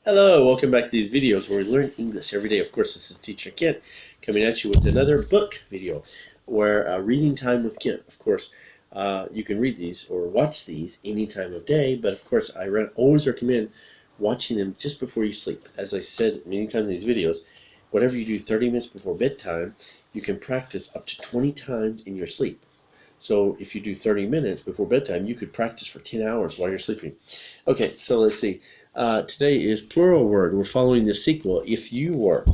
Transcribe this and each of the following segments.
Hello, welcome back to these videos where we learn English every day. Of course, this is Teacher Kent coming at you with another book video where reading time with Kent. Of course, you can read these or watch these any time of day, but of course, I always recommend watching them just before you sleep. As I said many times in these videos, whatever you do 30 minutes before bedtime, you can practice up to 20 times in your sleep. So if you do 30 minutes before bedtime, you could practice for 10 hours while you're sleeping. Okay, so let's see. Today is plural word. We're following the sequel. If you were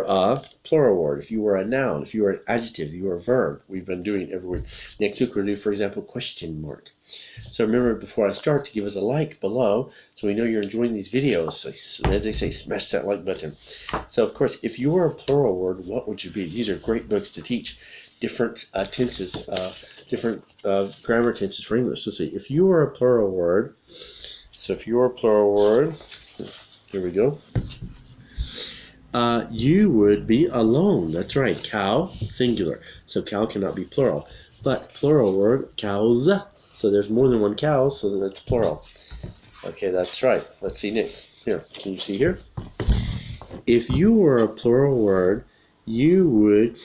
a plural word, if you were a noun, if you were an adjective, if you were a verb. We've been doing it every week. Next week we're going to do, for example, question mark. So remember, before I start, to give us a like below so we know you're enjoying these videos. So, as they say, smash that like button. So of course, if you were a plural word, what would you be? These are great books to teach different tenses, different grammar tenses for English. Let's see. If you were a plural word, so if you were a plural word, here we go. You would be alone. That's right. Cow, singular. So cow cannot be plural. But plural word, cows. So there's more than one cow, so that's plural. Okay, that's right. Let's see next. Here, can you see here? If you were a plural word, you would,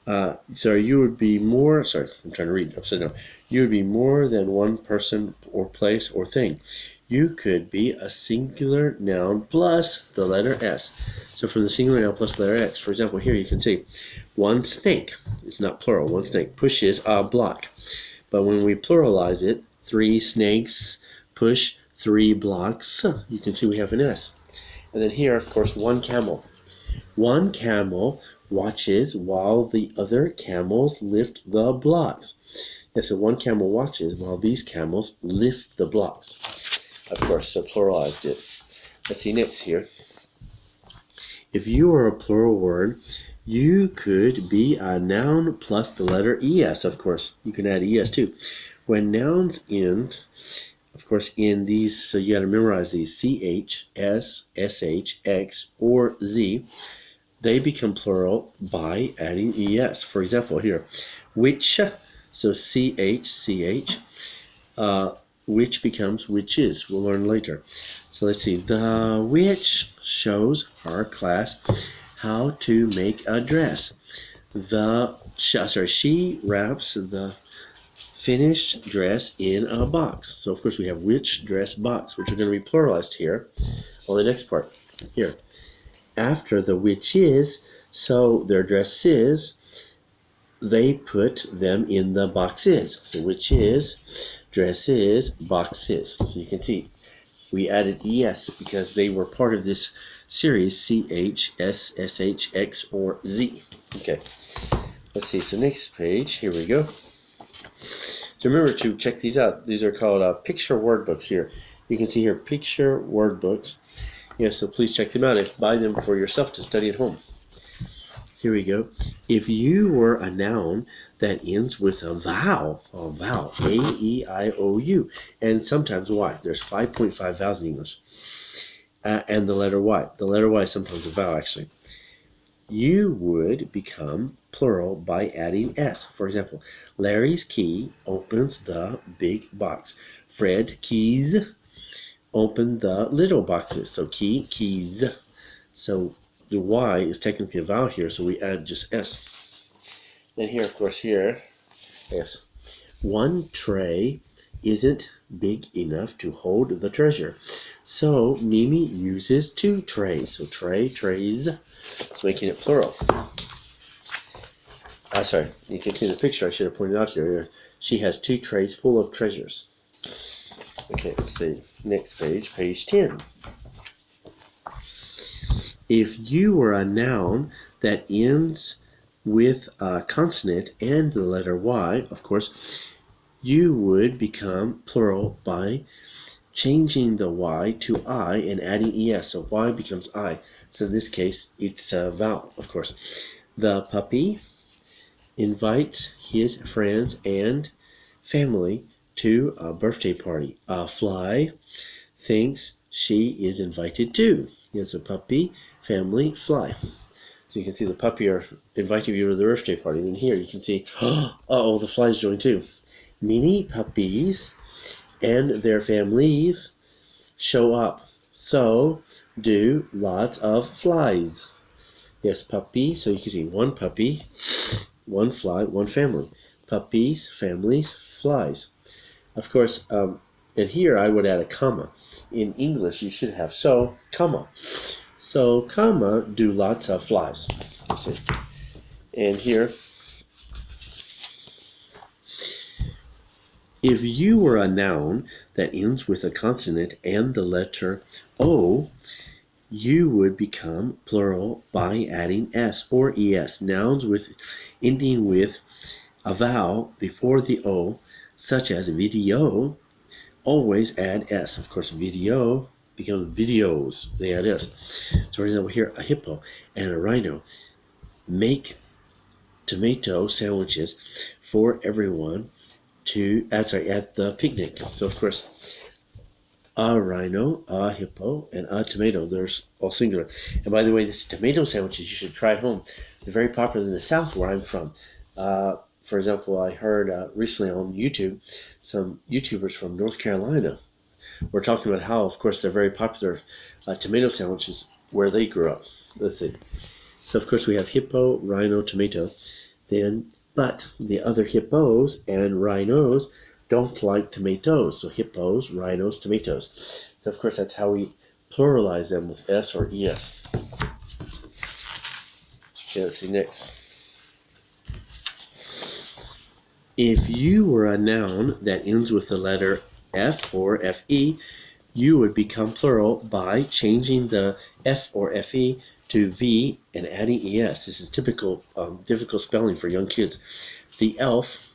you would be more, I'm trying to read upside down. You would be more than one person or place or thing. You could be a singular noun plus the letter S. So from the singular noun plus the letter X, for example, here you can see one snake. It's not plural. One snake pushes a block. But when we pluralize it, 3 snakes push 3 blocks. You can see we have an S. And then here, of course, one camel. One camel watches while the other camels lift the blocks. Yeah, so one camel watches while these camels lift the blocks. Of course, so pluralized it. Let's see next here. If you were a plural word, you could be a noun plus the letter ES. Of course, you can add ES too. When nouns end, of course, in these, so you got to memorize these, CH, S, SH, X, or Z, they become plural by adding ES. For example, here, which, so CH, CH, which becomes whiches. We'll learn later. So let's see. The witch shows our class how to make a dress. She wraps the finished dress in a box. So of course we have which, dress, box, which are going to be pluralized here on the next part. Here. After the witches sew their dresses, they put them in the boxes. So witches, dresses, boxes. So you can see we added ES because they were part of this series, CH, S, SH, X, or Z. Okay, let's see. So next page, here we go. So remember to check these out. These are called picture word books here. You can see here picture word books. Yes, so please check them out and buy them for yourself to study at home. Here we go. If you were a noun that ends with a vowel, A-E-I-O-U, and sometimes Y. There's 5.5 vowels in English. And the letter Y. The letter Y is sometimes a vowel, actually. You would become plural by adding S. For example, Larry's key opens the big box. Fred's keys open the little boxes. So key, keys. So the Y is technically a vowel here, so we add just S. Then here, of course, here, S. One tray isn't big enough to hold the treasure. So Mimi uses 2 trays. So tray, trays. It's making it plural. Sorry, you can see the picture I should have pointed out here. She has 2 trays full of treasures. Okay, let's see. Next page, page 10. If you were a noun that ends with a consonant and the letter Y, of course, you would become plural by changing the Y to I and adding ES. So Y becomes I. So in this case, it's a vowel, of course. The puppy invites his friends and family to a birthday party. A fly thinks she is invited too. Yes, a puppy, family, fly. So you can see the puppy are inviting you to the birthday party. Then here you can see, oh, the flies join too. Many puppies and their families show up So do lots of flies. Yes, puppy. So you can see one puppy, one fly, one family. Puppies, families, flies. Of course, and here I would add a comma. In English, you should have so, comma. So, comma, do lots of flies. See? And here, if you were a noun that ends with a consonant and the letter O, you would become plural by adding S or ES. Nouns with ending with a vowel before the O, such as video, always add S. Of course, video becomes videos. They add S. So for example, here, a hippo and a rhino make tomato sandwiches for everyone at the picnic. So of course, a rhino, a hippo, and a tomato. There's all singular. And by the way, these tomato sandwiches you should try at home. They're very popular in the South where I'm from. For example, I heard recently on YouTube, some YouTubers from North Carolina were talking about how, of course, they're very popular tomato sandwiches where they grew up. Let's see. So, of course, we have hippo, rhino, tomato. But the other hippos and rhinos don't like tomatoes. So, hippos, rhinos, tomatoes. So, of course, that's how we pluralize them with S or ES. Okay, let's see next. If you were a noun that ends with the letter F or FE, you would become plural by changing the F or FE to V and adding ES. This is typical difficult spelling for young kids. The elf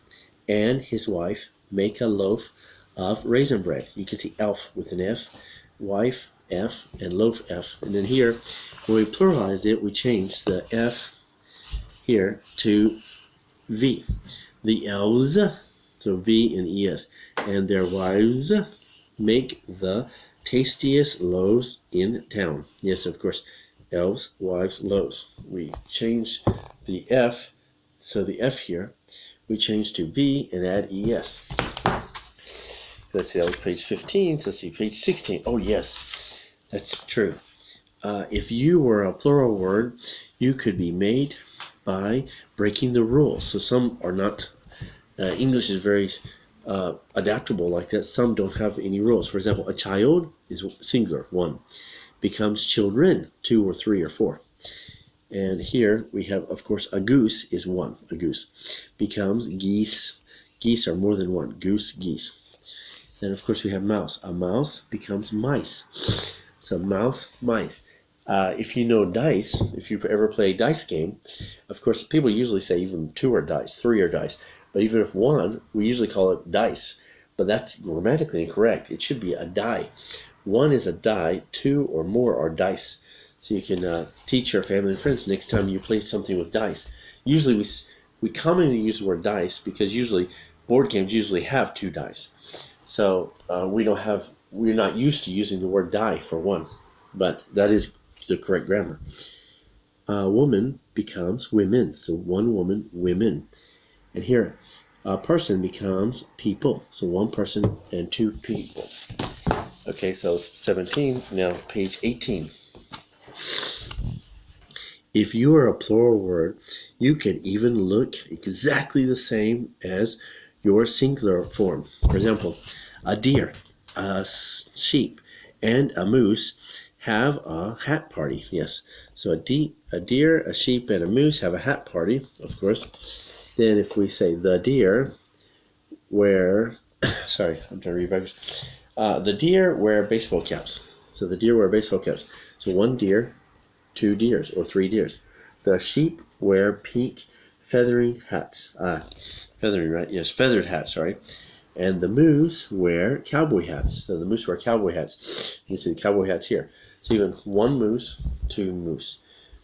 and his wife make a loaf of raisin bread. You can see elf with an F, wife, F, and loaf, F. And then here, when we pluralize it, we change the F here to V. The elves, so V and ES, and their wives make the tastiest loaves in town. Yes, of course, elves, wives, loaves. We change the F, so the F here, we change to V and add ES. Let's see, that was page 15, so let's see, page 16. Oh, yes, that's true. If you were a plural word, you could be made by breaking the rules. So some are not, English is very adaptable like that. Some don't have any rules. For example, a child is singular, one. Becomes children, 2 or 3 or 4. And here we have, of course, a goose is 1. A goose becomes geese. Geese are more than 1. Goose, geese. Then, of course, we have mouse. A mouse becomes mice. So mouse, mice. If you know dice, if you ever play a dice game, of course, people usually say even 2 are dice, 3 are dice. But even if 1, we usually call it dice. But that's grammatically incorrect. It should be a die. 1 is a die, 2 or more are dice. So you can teach your family and friends next time you play something with dice. Usually we commonly use the word dice because usually board games usually have 2 dice. So we're not used to using the word die for 1. But that is the correct grammar. A woman becomes women. So 1 woman, women. And here, a person becomes people. So 1 person and 2 people. Okay, so 17, now page 18. If you are a plural word, you can even look exactly the same as your singular form. For example, a deer, a sheep, and a moose have a hat party. Yes, so a deer, a sheep, and a moose have a hat party, of course. Then if we say the deer wear, sorry, I'm trying to read backwards. The deer wear baseball caps. So the deer wear baseball caps. So 1 deer, 2 deers, or 3 deers. The sheep wear pink feathering hats. Feathering, right? Yes, feathered hats, sorry. And the moose wear cowboy hats. So the moose wear cowboy hats. You can see the cowboy hats here. So even 1 moose, 2 moose.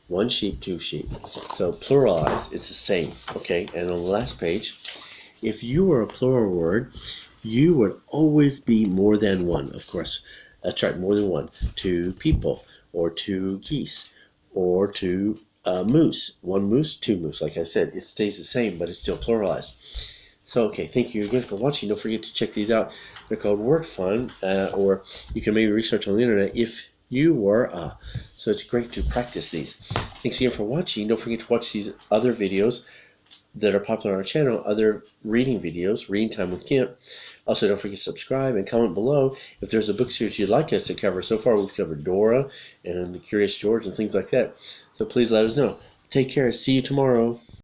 1 sheep, 2 sheep. So pluralize, it's the same. Okay, and on the last page, if you were a plural word, you would always be more than 1, of course. That's right, more than 1. 2 people, or 2 geese, or 2 moose. 1 moose, 2 moose. Like I said, it stays the same, but it's still pluralized. So, okay, thank you again for watching. Don't forget to check these out. They're called Word Fun, or you can maybe research on the internet if you were a. So it's great to practice these. Thanks again for watching. Don't forget to watch these other videos that are popular on our channel, other reading videos, Reading Time with Kent. Also, don't forget to subscribe and comment below if there's a book series you'd like us to cover. So far, we've covered Dora and Curious George and things like that. So please let us know. Take care. See you tomorrow.